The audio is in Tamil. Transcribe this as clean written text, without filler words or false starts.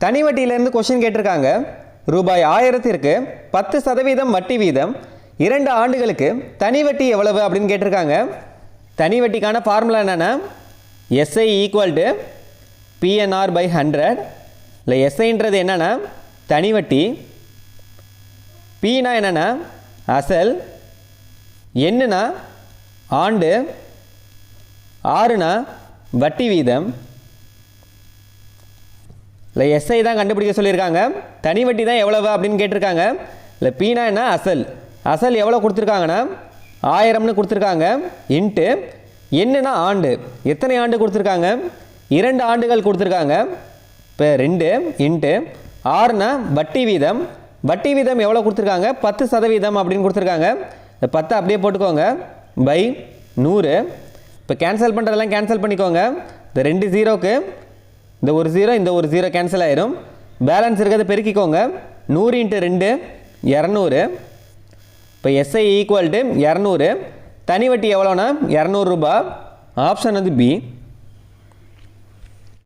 தனி வட்டியிலேருந்து கொஷின் கேட்டிருக்காங்க. ரூபாய் 1000க்கு 10% வட்டி வீதம் 2 ஆண்டுகளுக்கு தனி வட்டி எவ்வளவு அப்படின்னு கேட்டிருக்காங்க. தனி வட்டிக்கான ஃபார்முலா என்னென்னா SI equal to PNR by 100. இல்லை எஸ்ஐன்றது என்னென்னா தனி வட்டி, பினா என்னென்னா அசல், என்னன்னா ஆண்டு, ஆறுனா வட்டி வீதம். இல்லை எஸ்ஐ தான் கண்டுபிடிக்க சொல்லியிருக்காங்க. தனி வட்டி தான் எவ்வளவு அப்படின்னு கேட்டிருக்காங்க. இல்லை பீனா என்ன அசல், அசல் எவ்வளோ கொடுத்துருக்காங்கன்னா 1000ன்னு கொடுத்துருக்காங்க. இன்ட்டு என்னன்னா ஆண்டு, எத்தனை ஆண்டு கொடுத்துருக்காங்க 2 ஆண்டுகள் கொடுத்துருக்காங்க. இப்போ 2 இன்ட்டு ஆறுனா வட்டி வீதம், வட்டி வீதம் எவ்வளோ கொடுத்துருக்காங்க 10% அப்படின்னு கொடுத்துருக்காங்க. இந்த 10 அப்படியே போட்டுக்கோங்க பை 100. இப்போ கேன்சல் பண்ணுறதெல்லாம் கேன்சல் பண்ணிக்கோங்க. இந்த 2 0க்கு இந்த ஒரு 0 இந்த ஒரு 0 கேன்சல் ஆயிரும். பேலன்ஸ் இருக்கிறத பெருக்கிக்கோங்க. 100 × 2 200. இப்போ எஸ்ஐ ஈக்குவல் டு 200. தனி வட்டி எவ்வளோனா 200 ரூபாய். ஆப்ஷன் வந்து பி.